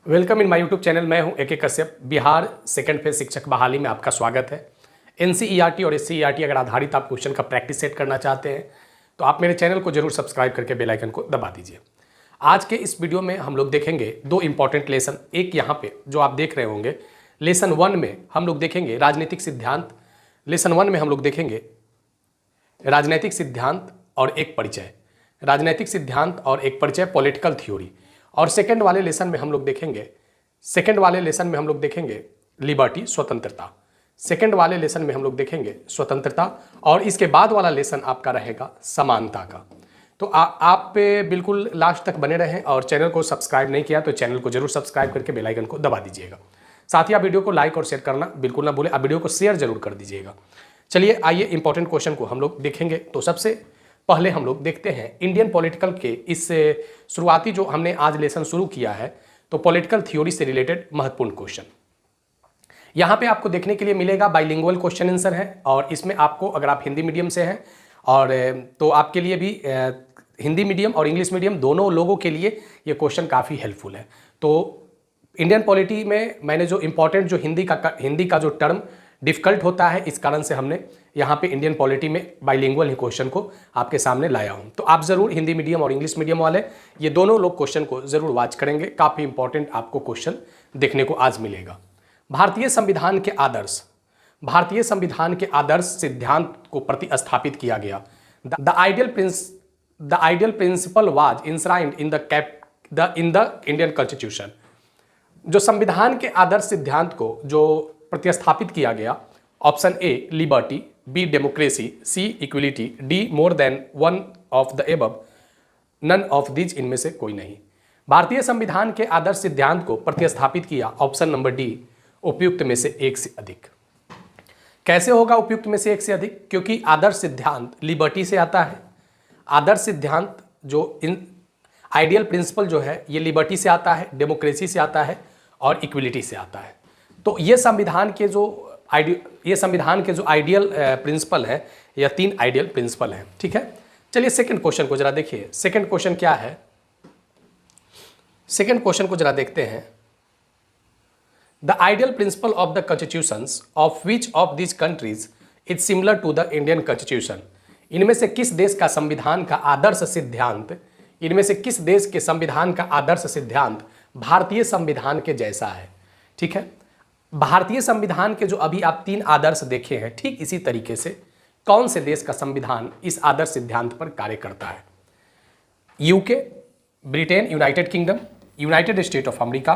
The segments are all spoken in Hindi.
Welcome in my YouTube channel. मैं हूं A K. Kashyap. Bihar second phase शिक्षक बहाली में आपका स्वागत है। एनसीईआरटी और एससीईआरटी अगर आधारित आप क्वेश्चन का प्रैक्टिस सेट करना चाहते हैं तो आप मेरे चैनल को जरूर सब्सक्राइब करके बेल आइकन को दबा दीजिए। आज के इस वीडियो में हम लोग देखेंगे दो इंपॉर्टेंट लेसन। एक यहाँ पे जो आप देख रहे होंगे लेसन 1 में हम लोग देखेंगे राजनीतिक सिद्धांत। लेसन 1 में हम लोग देखेंगे राजनैतिक सिद्धांत और एक परिचय, राजनैतिक सिद्धांत और एक परिचय, पॉलिटिकल थ्योरी। और सेकंड वाले लेसन में हम लोग देखेंगे लिबर्टी, स्वतंत्रता। सेकंड वाले लेसन में हम लोग देखेंगे स्वतंत्रता और इसके बाद वाला लेसन आपका रहेगा समानता का। तो आप बिल्कुल लास्ट तक बने रहें और चैनल को सब्सक्राइब नहीं किया तो चैनल को जरूर सब्सक्राइब करके बेल आइकन को दबा दीजिएगा। साथ ही आप वीडियो को लाइक और शेयर करना बिल्कुल ना भूलें। आप वीडियो को शेयर जरूर कर दीजिएगा। चलिए आइए इंपॉर्टेंट क्वेश्चन को हम लोग देखेंगे। तो सबसे पहले हम लोग देखते हैं इंडियन पॉलिटिकल के इस शुरुआती जो हमने आज लेसन शुरू किया है तो पॉलिटिकल थ्योरी से रिलेटेड महत्वपूर्ण क्वेश्चन यहाँ पे आपको देखने के लिए मिलेगा। बाइलिंगुअल क्वेश्चन आंसर है और इसमें आपको अगर आप हिंदी मीडियम से हैं और तो आपके लिए भी हिंदी मीडियम और इंग्लिश मीडियम दोनों लोगों के लिए ये क्वेश्चन काफ़ी हेल्पफुल है। तो इंडियन पॉलिटी में मैंने जो इम्पोर्टेंट जो हिंदी का जो टर्म डिफ़िकल्ट होता है इस कारण से हमने यहाँ पे इंडियन पॉलिटी में बाइलिंगुअल ही क्वेश्चन को आपके सामने लाया हूँ। तो आप ज़रूर हिंदी मीडियम और इंग्लिश मीडियम वाले ये दोनों लोग क्वेश्चन को ज़रूर वॉच करेंगे। काफ़ी इंपॉर्टेंट आपको क्वेश्चन देखने को आज मिलेगा। भारतीय संविधान के आदर्श सिद्धांत को प्रतिस्थापित किया गया। The ideal principle was enshrined in the Indian constitution. जो संविधान के आदर्श सिद्धांत को जो प्रतिस्थापित किया गया, option A liberty, B democracy, C equality, D more than one of the above, none of these, इनमें से कोई नहीं। भारतीय संविधान के आदर्श सिद्धांत को प्रतिस्थापित किया, ऑप्शन नंबर डी, उपयुक्त में से एक से अधिक। कैसे होगा उपयुक्त में से एक से अधिक? क्योंकि आदर्श सिद्धांत लिबर्टी से आता है। आदर्श सिद्धांत जो आइडियल प्रिंसिपल जो है ये लिबर्टी से आता है, डेमोक्रेसी से आता है और इक्वलिटी से आता है। तो ये संविधान के जो आइडियल प्रिंसिपल है, या 3 आइडियल प्रिंसिपल हैं। ठीक है, चलिए सेकंड क्वेश्चन को जरा देखिए। सेकंड क्वेश्चन क्या है? सेकंड क्वेश्चन को जरा देखते हैं। The ideal principle of the constitutions of which of this countries is similar to the Indian constitution. इनमें से किस देश का संविधान का आदर्श सिद्धांत भारतीय संविधान के जैसा है? ठीक है, भारतीय संविधान के जो अभी आप 3 आदर्श देखे हैं, ठीक इसी तरीके से कौन से देश का संविधान इस आदर्श सिद्धांत पर कार्य करता है? UK, Britain, United kingdom, United state of America,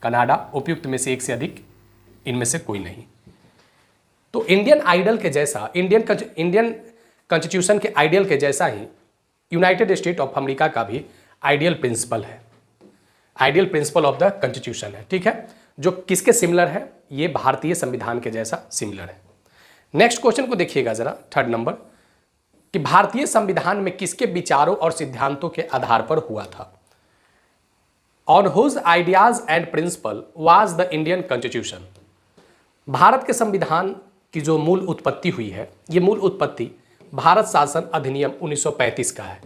Canada, उपयुक्त में से एक से अधिक, इनमें से कोई नहीं। तो इंडियन आइडल के जैसा, इंडियन कॉन्स्टिट्यूशन के आइडियल के जैसा ही यूनाइटेड स्टेट ऑफ अमेरिका का भी आइडियल प्रिंसिपल है, ideal principle of the constitution है। ठीक है, जो किसके सिमिलर है? ये भारतीय संविधान के जैसा सिमिलर है। नेक्स्ट क्वेश्चन को देखिएगा जरा, थर्ड नंबर, कि भारतीय संविधान में किसके विचारों और सिद्धांतों के आधार पर हुआ था? On whose ideas and principle was the Indian constitution. Bharat के संविधान की जो मूल उत्पत्ति हुई है, ये मूल उत्पत्ति भारत शासन अधिनियम 1935 का है।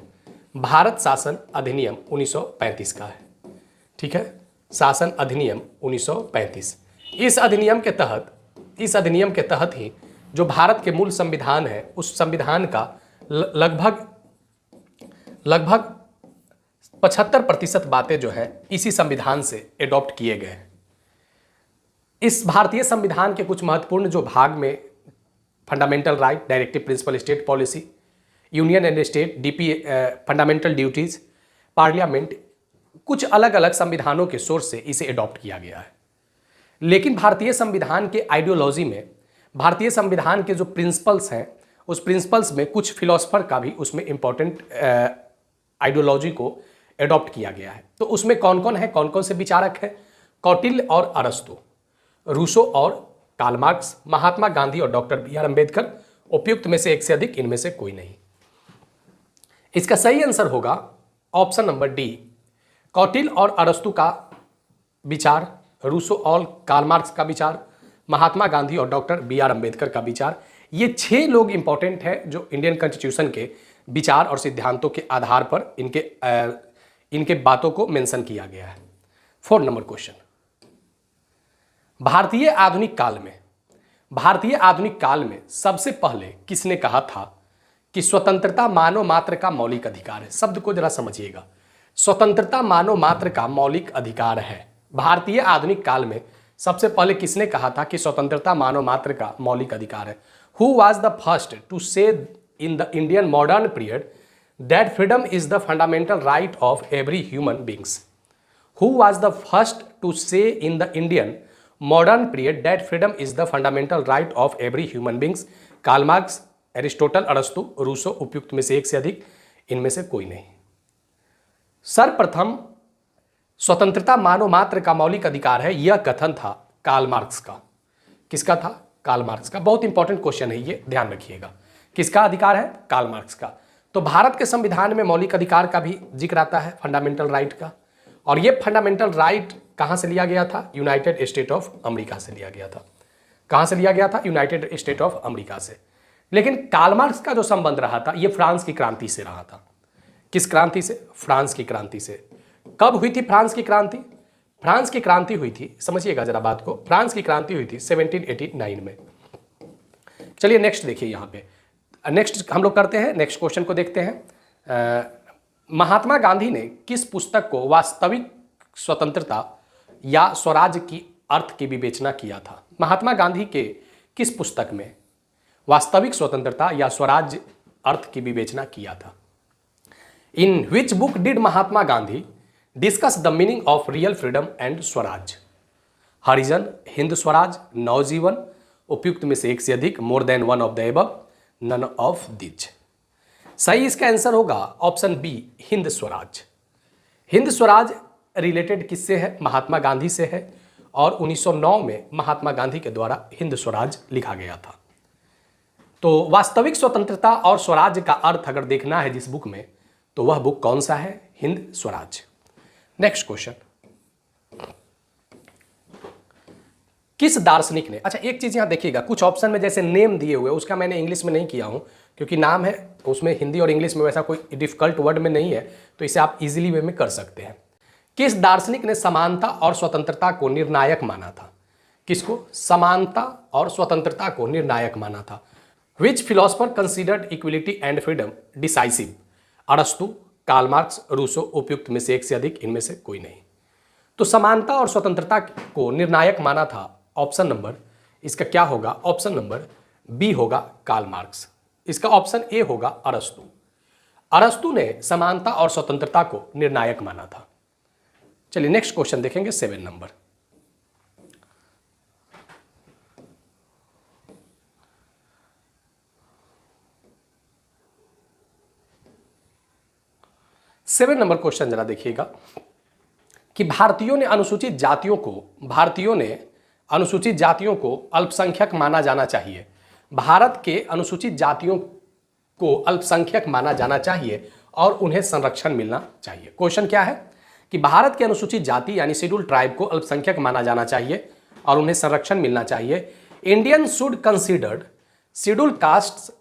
भारत शासन अधिनियम 1935 का है। ठीक है, शासन अधिनियम 1935। इस अधिनियम के तहत ही जो भारत के मूल संविधान है उस संविधान का लगभग 75% बातें जो है इसी संविधान से एडॉप्ट किए गए हैं। इस भारतीय संविधान के कुछ महत्वपूर्ण जो भाग में fundamental right, directive principle, state policy, union and state, DP, fundamental duties, parliament, कुछ अलग अलग संविधानों के सोर्स से इसे एडॉप्ट किया गया है। लेकिन भारतीय संविधान के आइडियोलॉजी में, भारतीय संविधान के जो प्रिंसिपल्स हैं उस प्रिंसिपल्स में कुछ फिलोसफर का भी उसमें इंपॉर्टेंट आइडियोलॉजी को एडॉप्ट किया गया है। तो उसमें कौन कौन है, कौन कौन से विचारक हैं? कौटिल्य और अरस्तु, रूसो और कार्ल मार्क्स, महात्मा गांधी और डॉक्टर बी आर अम्बेडकर, उपयुक्त में से एक से अधिक, इनमें से कोई नहीं। इसका सही आंसर होगा ऑप्शन नंबर डी, कौटिल्य और अरस्तु का विचार, रूसो और कार्ल मार्क्स का विचार, महात्मा गांधी और डॉक्टर बी आर अम्बेडकर का विचार। ये 6 लोग इंपॉर्टेंट है जो इंडियन कॉन्स्टिट्यूशन के विचार और सिद्धांतों के आधार पर इनके बातों को मेंशन किया गया है। 4 नंबर क्वेश्चन, भारतीय आधुनिक काल में सबसे पहले किसने कहा था कि स्वतंत्रता मानव मात्र का मौलिक अधिकार है? शब्द को जरा समझिएगा, स्वतंत्रता मानव मात्र का मौलिक अधिकार है। भारतीय आधुनिक काल में सबसे पहले किसने कहा था कि स्वतंत्रता मानव मात्र का मौलिक अधिकार है? Who was the first to say in the Indian modern period that freedom is the fundamental right of every human beings? Who was the first to say in the Indian modern period that freedom is the fundamental right of every human beings? Karl Marx, Aristotle, अरस्तु, रूसो, उपयुक्त में से एक से अधिक, इनमें से कोई नहीं। सर्वप्रथम स्वतंत्रता मानव मात्र का मौलिक अधिकार है, यह कथन था कार्ल मार्क्स का। किसका था? कार्ल मार्क्स का। बहुत इंपॉर्टेंट क्वेश्चन है ये, ध्यान रखिएगा। किसका अधिकार है? कार्ल मार्क्स का। तो भारत के संविधान में मौलिक अधिकार का भी जिक्र आता है, फंडामेंटल राइट का। और ये फंडामेंटल राइट कहां से लिया गया था? यूनाइटेड स्टेट ऑफ अमेरिका से लिया गया था। कहां से लिया गया था? यूनाइटेड स्टेट ऑफ अमेरिका से। लेकिन कार्ल मार्क्स का जो संबंध रहा था, यह फ्रांस की क्रांति से रहा था। किस क्रांति से? फ्रांस की क्रांति से। कब हुई थी फ्रांस की क्रांति? फ्रांस की क्रांति हुई थी, समझिएगा जरा बात को, फ्रांस की क्रांति हुई थी 1789 में। चलिए नेक्स्ट देखिए, यहाँ पे नेक्स्ट हम लोग करते हैं, नेक्स्ट क्वेश्चन को देखते हैं। महात्मा गांधी ने किस पुस्तक को वास्तविक स्वतंत्रता या स्वराज की अर्थ की विवेचना किया था? महात्मा गांधी के किस पुस्तक में वास्तविक स्वतंत्रता या स्वराज अर्थ की विवेचना किया था? In which book did Mahatma Gandhi discuss the meaning of real freedom and Swaraj? Harijan, Hind Swaraj, Navjivan, उपयुक्त में से एक से अधिक, more than one of the above, none of these. सही इसका आंसर होगा option B, Hind Swaraj. Hind Swaraj related किससे है? महात्मा गांधी से है। और 1909 में महात्मा गांधी के द्वारा हिंद स्वराज लिखा गया था। तो वास्तविक स्वतंत्रता और स्वराज का अर्थ अगर देखना है जिस बुक में, तो वह बुक कौन सा है? हिंद स्वराज। नेक्स्ट क्वेश्चन, किस दार्शनिक ने, अच्छा एक चीज यहां देखिएगा, कुछ ऑप्शन में जैसे नेम दिए हुए उसका मैंने इंग्लिश में नहीं किया हूं क्योंकि नाम है उसमें हिंदी और इंग्लिश में वैसा कोई डिफिकल्ट वर्ड में नहीं है, तो इसे आप इजीली वे में कर सकते हैं। किस दार्शनिक ने समानता और स्वतंत्रता को निर्णायक माना था? किसको? समानता और स्वतंत्रता को निर्णायक माना था। Which philosopher considered equality and freedom decisive? अरस्तु, कार्ल मार्क्स, रूसो, उपयुक्त में से एक से अधिक, इनमें से कोई नहीं। तो समानता और स्वतंत्रता को निर्णायक माना था, ऑप्शन नंबर इसका क्या होगा? ऑप्शन नंबर बी होगा कार्ल मार्क्स। इसका ऑप्शन ए होगा अरस्तु। अरस्तु ने समानता और स्वतंत्रता को निर्णायक माना था। चलिए नेक्स्ट क्वेश्चन देखेंगे, 7 नंबर। सेवन नंबर क्वेश्चन जरा देखिएगा कि भारतीयों ने अनुसूचित जातियों को अल्पसंख्यक माना जाना चाहिए। भारत के अनुसूचित जातियों को अल्पसंख्यक माना जाना चाहिए और उन्हें संरक्षण मिलना चाहिए। क्वेश्चन क्या है कि भारत के अनुसूचित जाति यानी शेड्यूल ट्राइब को अल्पसंख्यक माना जाना चाहिए और उन्हें संरक्षण मिलना चाहिए। Indian should considered schedule caste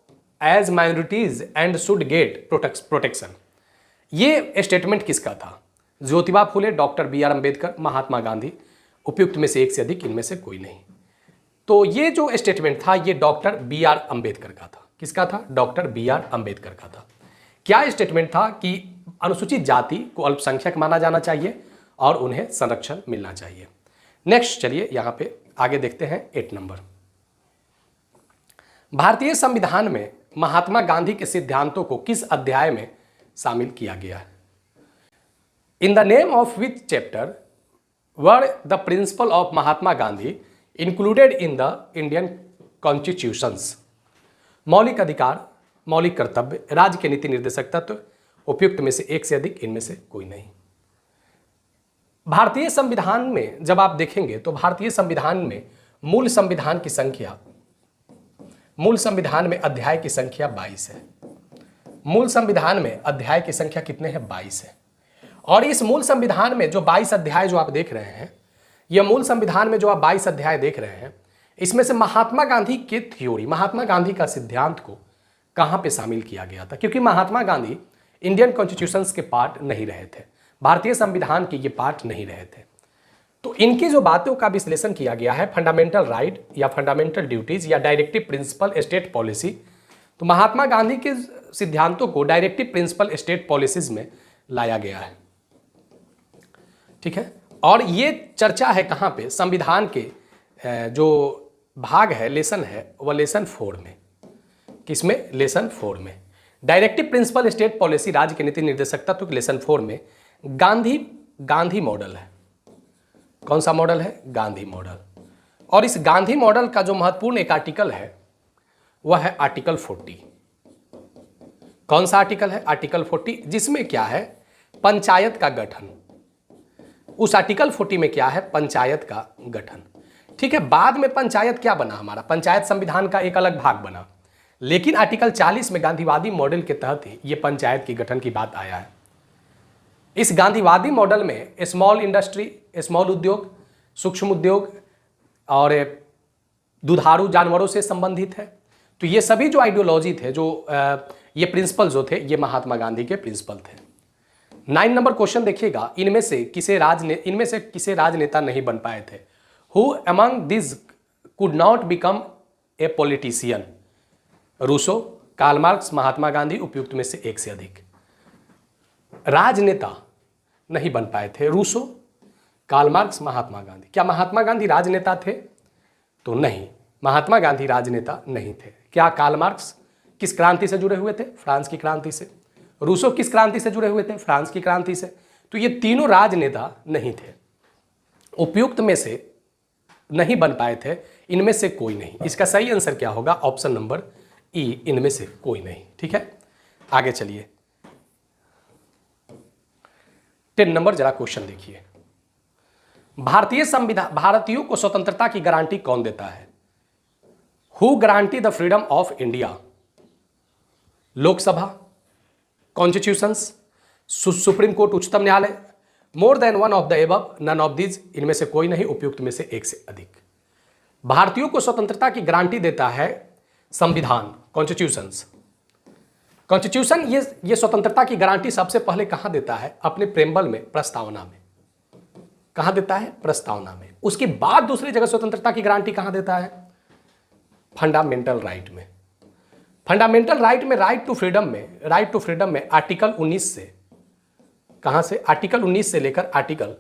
as minorities and should get protection. ये स्टेटमेंट किसका था? Jyotiba Phule, doctor B R. अंबेडकर, महात्मा गांधी, उपयुक्त में से एक से अधिक, इनमें से कोई नहीं। तो ये जो स्टेटमेंट था ये डॉक्टर बी.आर. अंबेडकर का था। किसका था? Doctor B R. अंबेडकर का था। क्या स्टेटमेंट था कि अनुसूचित जाति को अल्पसंख्यक माना जाना चाहिए और उन्हें संरक्षण मिलना चाहिए। नेक्स्ट चलिए यहां पे आगे देखते हैं 8 नंबर। भारतीय संविधान में महात्मा गांधी के सिद्धांतों को किस अध्याय में शामिल किया गया है? In the name of which chapter were the principle of Mahatma Gandhi included in the Indian constitutions? मौलिक अधिकार, मौलिक कर्तव्य, राज्य के नीति निर्देशक तत्व, उपयुक्त में से एक से अधिक, इनमें से कोई नहीं। भारतीय संविधान में जब आप देखेंगे तो भारतीय संविधान में मूल संविधान में अध्याय की संख्या 22 है। मूल संविधान में अध्याय की संख्या कितने हैं? 22 है। और इस मूल संविधान में जो 22 अध्याय जो आप देख रहे हैं, यह मूल संविधान में जो आप 22 अध्याय देख रहे हैं, इसमें से महात्मा गांधी के थ्योरी, महात्मा गांधी का सिद्धांत को कहां पे शामिल किया गया था? क्योंकि महात्मा गांधी इंडियन कॉन्स्टिट्यूशंस के पार्ट नहीं रहे थे, भारतीय संविधान के ये पार्ट नहीं रहे थे। तो इनकी जो बातों का विश्लेषण किया गया है, फंडामेंटल राइट या फंडामेंटल ड्यूटीज या डायरेक्टिव प्रिंसिपल स्टेट पॉलिसी, तो महात्मा गांधी के सिद्धांतों को डायरेक्टिव प्रिंसिपल स्टेट पॉलिसीज में लाया गया है। ठीक है, और ये चर्चा है कहाँ पे, संविधान के जो भाग है, लेसन है, वह लेसन 4 में। किसमें? लेसन 4 में। डायरेक्टिव प्रिंसिपल स्टेट पॉलिसी राज्य के नीति निर्देशक तत्व के लेसन 4 में गांधी मॉडल है। कौन सा मॉडल है? गांधी मॉडल। और इस गांधी मॉडल का जो महत्वपूर्ण एक आर्टिकल है वह है आर्टिकल 40। कौन सा आर्टिकल है? आर्टिकल 40, जिसमें क्या है? पंचायत का गठन। उस आर्टिकल 40 में क्या है? पंचायत का गठन। ठीक है, बाद में पंचायत क्या बना हमारा? पंचायत संविधान का एक अलग भाग बना, लेकिन आर्टिकल 40 में गांधीवादी मॉडल के तहत ही ये पंचायत की गठन की बात आया है। इस गांधीवादी मॉडल में स्मॉल इंडस्ट्री, स्मॉल उद्योग, सूक्ष्म उद्योग और दुधारू जानवरों से संबंधित है। तो ये सभी जो आइडियोलॉजी थे, जो ये प्रिंसिपल जो थे, ये महात्मा गांधी के प्रिंसिपल थे। 9 नंबर क्वेश्चन देखिएगा, इनमें से किसे राजनेता नहीं बन पाए थे? Who among this could not become a politician? Rousseau, Karl Marx, Mahatma Gandhi, उपयुक्त में से एक से अधिक। राजनेता नहीं बन पाए थे Rousseau, Karl Marx, Mahatma Gandhi. क्या महात्मा गांधी राजनेता थे? तो नहीं, महात्मा गांधी राजनेता नहीं थे। क्या कार्ल मार्क्स किस क्रांति से जुड़े हुए थे? फ्रांस की क्रांति से। रूसो किस क्रांति से जुड़े हुए थे? फ्रांस की क्रांति से। तो ये तीनों राजनेता नहीं थे। उपयुक्त में से नहीं बन पाए थे, इनमें से कोई नहीं। इसका सही आंसर क्या होगा? ऑप्शन नंबर ई, इनमें से कोई नहीं। ठीक है, आगे चलिए। 10 नंबर जरा क्वेश्चन देखिए। भारतीय संविधान, भारतीयों को स्वतंत्रता की गारंटी कौन देता है? Who guarantee the freedom of India? Lok Sabha, constitutions, supreme court, उच्चतम न्यायालय, more than one of the above, none of these, इनमें से कोई नहीं, उपयुक्त में से एक से अधिक। भारतीयों को स्वतंत्रता की गारंटी देता है संविधान, कॉन्स्टिट्यूशंस। कॉन्स्टिट्यूशन ये स्वतंत्रता की गारंटी सबसे पहले कहां देता है? अपने प्रेम्बल में, प्रस्तावना में। कहां देता है? प्रस्तावना में। उसके बाद दूसरी जगह स्वतंत्रता की गारंटी कहां देता है? फंडामेंटल राइट में। फंडामेंटल राइट में, राइट टू फ्रीडम में आर्टिकल 19 से, कहां से? आर्टिकल 19 से लेकर आर्टिकल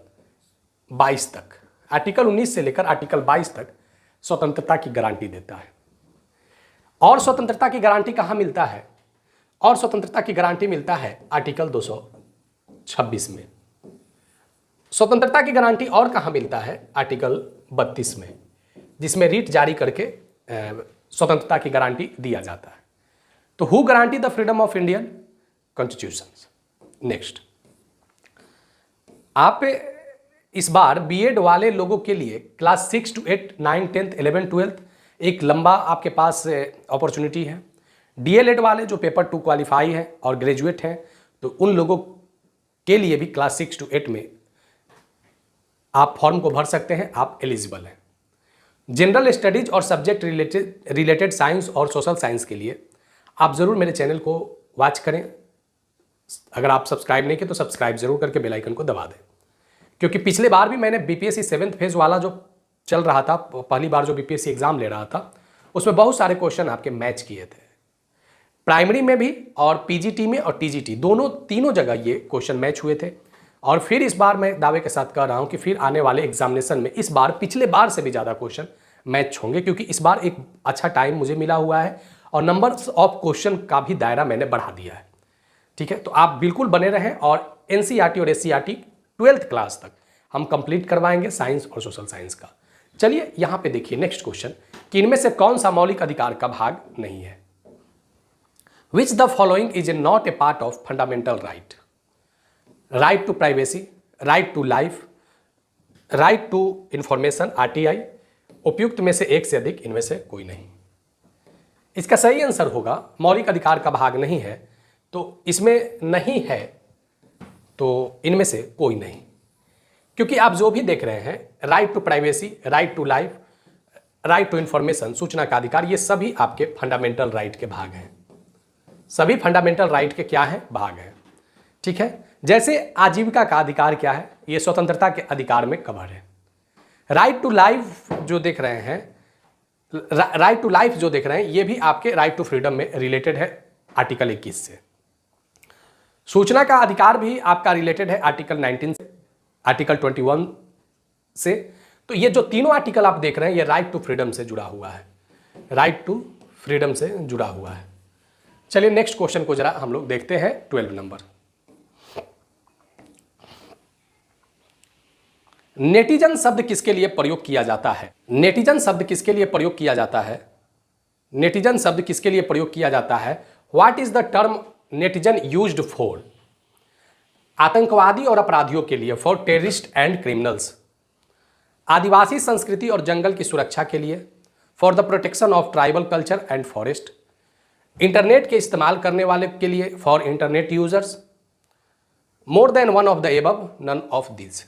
22 तक, आर्टिकल 19 से लेकर आर्टिकल 22 तक स्वतंत्रता की गारंटी देता है। और स्वतंत्रता की गारंटी कहां मिलता है? और स्वतंत्रता की गारंटी मिलता है आर्टिकल 226 में। स्वतंत्रता की गारंटी और कहां मिलता है? आर्टिकल 32 में, जिसमें रीट जारी करके स्वतंत्रता की गारंटी दिया जाता है। तो who guarantee the freedom of Indian? Constitution. Next, आप इस बार बीएड वाले लोगों के लिए क्लास 6 to 8, 9, 10, 11, 12 एक लंबा आपके पास अपॉर्चुनिटी है। डीएलएड वाले जो पेपर 2 क्वालिफाई हैं और ग्रेजुएट हैं, तो उन लोगों के लिए भी क्लास 6 to 8 में आप फॉर्म को भर सकते हैं, आप एलिजिबल हैं। जनरल स्टडीज और सब्जेक्ट रिलेटेड साइंस और सोशल साइंस के लिए आप ज़रूर मेरे चैनल को वॉच करें। अगर आप सब्सक्राइब नहीं किए तो सब्सक्राइब जरूर करके बेल आइकन को दबा दें, क्योंकि पिछले बार भी मैंने बीपीएससी 7th फेज वाला जो चल रहा था, पहली बार जो बीपीएससी एग्जाम ले रहा था, उसमें बहुत सारे क्वेश्चन आपके मैच किए थे, प्राइमरी में भी और पीजीटी में और टीजीटी, तीनों जगह ये क्वेश्चन मैच हुए थे। और फिर इस बार मैं दावे के साथ कह रहा हूं कि फिर आने वाले एग्जामिनेशन में इस बार पिछले बार से भी ज़्यादा क्वेश्चन मैच होंगे, क्योंकि इस बार एक अच्छा टाइम मुझे मिला हुआ है और नंबर्स ऑफ क्वेश्चन का भी दायरा मैंने बढ़ा दिया है। ठीक है, तो आप बिल्कुल बने रहें और एनसीईआरटी और एससीईआरटी 12th क्लास तक हम कंप्लीट करवाएंगे साइंस और सोशल साइंस का। चलिए यहाँ पे देखिए नेक्स्ट क्वेश्चन कि इनमें से कौन सा मौलिक अधिकार का भाग नहीं है? Which the following is not a part of fundamental right? Right to privacy, right to life, right to information, RTI, उपयुक्त में से एक से अधिक, इनमें से कोई नहीं। इसका सही आंसर होगा मौलिक अधिकार का भाग नहीं है, तो इसमें नहीं है, तो इनमें से कोई नहीं। क्योंकि आप जो भी देख रहे हैं, right to privacy, right to life, right to information, सूचना का अधिकार, ये सभी आपके फंडामेंटल राइट के भाग हैं। सभी फंडामेंटल राइट के क्या है? भाग हैं। ठीक है, जैसे आजीविका का अधिकार क्या है? ये स्वतंत्रता के अधिकार में कवर है। राइट टू लाइफ जो देख रहे हैं, राइट टू लाइफ जो देख रहे हैं, ये भी आपके राइट टू फ्रीडम में रिलेटेड है आर्टिकल 21 से। सूचना का अधिकार भी आपका रिलेटेड है आर्टिकल 19 से, आर्टिकल 21 से। तो ये जो तीनों आर्टिकल आप देख रहे हैं ये राइट टू फ्रीडम से जुड़ा हुआ है, राइट टू फ्रीडम से जुड़ा हुआ है। चलिए नेक्स्ट क्वेश्चन को जरा हम लोग देखते हैं। 12 नंबर, नेटिजन शब्द किसके लिए प्रयोग किया जाता है? नेटिजन शब्द किसके लिए प्रयोग किया जाता है? नेटिजन शब्द किसके लिए प्रयोग किया जाता है? What is the term netizen used for? आतंकवादी और अपराधियों के लिए, फॉर टेररिस्ट एंड क्रिमिनल्स। आदिवासी संस्कृति और जंगल की सुरक्षा के लिए, for the protection of tribal culture and forest. Internet के इस्तेमाल करने वाले के लिए, for internet users. More than one of the above, none of this.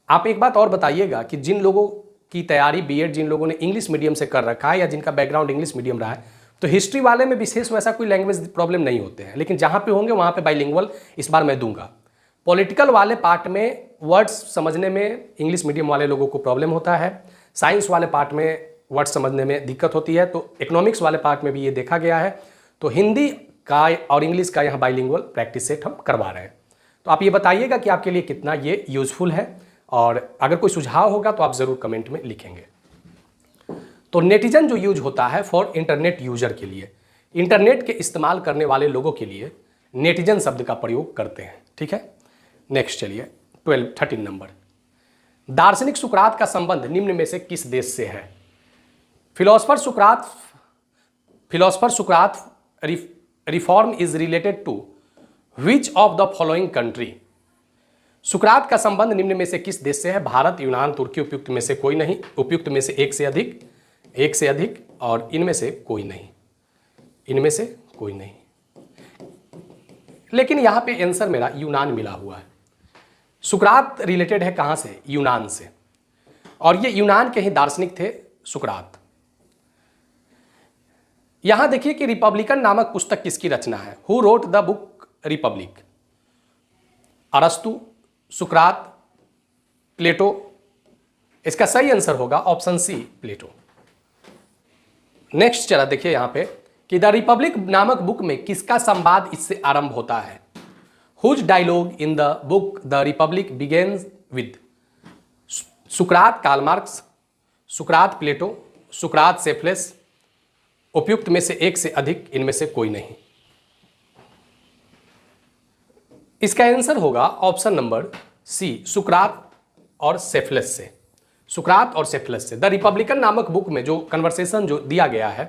आप एक बात और बताइएगा कि जिन लोगों की तैयारी बीएड, जिन लोगों ने इंग्लिश मीडियम से कर रखा है या जिनका बैकग्राउंड इंग्लिश मीडियम रहा है, तो हिस्ट्री वाले में विशेष वैसा कोई लैंग्वेज प्रॉब्लम नहीं होते हैं, लेकिन जहाँ पे होंगे वहाँ पे बाइलिंगुअल इस बार मैं दूंगा। पॉलिटिकल वाले पार्ट में वर्ड्स समझने में इंग्लिश मीडियम वाले लोगों को प्रॉब्लम होता है, साइंस वाले पार्ट में वर्ड्स समझने में दिक्कत होती है, तो इकोनॉमिक्स वाले पार्ट में भी ये देखा गया है। तो हिंदी का और इंग्लिश का यहाँ बाइलिंगुअल प्रैक्टिस सेट हम करवा रहे हैं। तो आप ये बताइएगा कि आपके लिए कितना ये यूजफुल है, और अगर कोई सुझाव होगा तो आप ज़रूर कमेंट में लिखेंगे। तो नेटिजन जो यूज होता है फॉर इंटरनेट यूजर के लिए, इंटरनेट के इस्तेमाल करने वाले लोगों के लिए नेटिजन शब्द का प्रयोग करते हैं। ठीक है, नेक्स्ट चलिए 13 नंबर, दार्शनिक सुकरात का संबंध निम्न में से किस देश से है? फिलोसफर सुकरात reform is related to which of the following country? सुकरात का संबंध निम्न में से किस देश से है? भारत, यूनान, तुर्की, उपयुक्त में से कोई नहीं, उपयुक्त में से एक से अधिक और इनमें से कोई नहीं, इनमें से कोई नहीं। लेकिन यहां पे आंसर मेरा यूनान मिला हुआ है। सुकरात रिलेटेड है कहां से? यूनान से, और ये यूनान के ही दार्शनिक थे सुकरात। यहां देखिए कि रिपब्लिकन नामक पुस्तक किसकी रचना है? Who wrote the book Republic? अरस्तु, सुकरात, प्लेटो। इसका सही आंसर होगा ऑप्शन सी, प्लेटो। नेक्स्ट चला देखिए यहां पे कि द रिपब्लिक नामक बुक में किसका संवाद इससे आरंभ होता है? Whose dialogue in the book the republic begins with? सुकरात, कार्ल मार्क्स, सुकरात, प्लेटो, सुकरात, सेफलेस, उपयुक्त में से एक से अधिक, इनमें से कोई नहीं। इसका आंसर होगा ऑप्शन नंबर सी, सुकरात और सेफलेस से, सुकरात और सेफलेस से। द रिपब्लिकन नामक बुक में जो कन्वर्सेशन जो दिया गया है,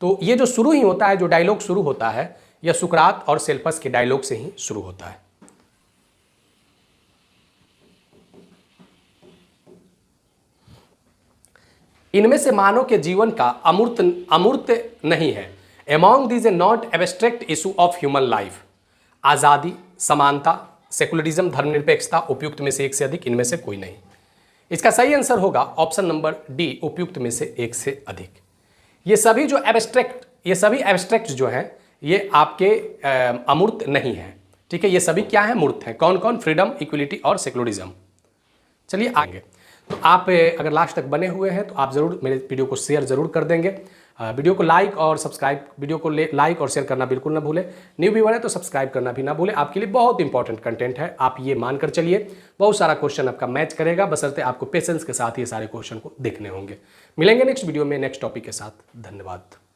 तो ये जो शुरू ही होता है, जो डायलॉग शुरू होता है, यह सुकरात और सेल्पस के डायलॉग से ही शुरू होता है। इनमें से मानव के जीवन का अमूर्त नहीं है। Among these A not abstract issue of human life. आज़ादी, समानता, सेकुलरिज्म, धर्मनिरपेक्षता, उपयुक्त में से एक से अधिक, इनमें से कोई नहीं। इसका सही आंसर होगा ऑप्शन नंबर डी, उपयुक्त में से एक से अधिक। ये सभी जो एब्स्ट्रैक्ट जो हैं, ये आपके अमूर्त नहीं है। ठीक है, ये सभी क्या है? मूर्त हैं। कौन कौन? फ्रीडम, इक्वलिटी और सेकुलरिज्म। चलिए आगे। तो आप अगर लास्ट तक बने हुए हैं तो आप ज़रूर मेरे वीडियो को शेयर ज़रूर कर देंगे। वीडियो को लाइक और सब्सक्राइब, वीडियो को लाइक और शेयर करना बिल्कुल ना भूलें। न्यू व्यूअर है तो सब्सक्राइब करना भी ना भूलें। आपके लिए बहुत इंपॉर्टेंट कंटेंट है, आप ये मानकर चलिए। बहुत सारा क्वेश्चन आपका मैच करेगा, बशर्ते आपको पेशेंस के साथ ये सारे क्वेश्चन को देखने होंगे। मिलेंगे नेक्स्ट वीडियो में नेक्स्ट टॉपिक के साथ। धन्यवाद।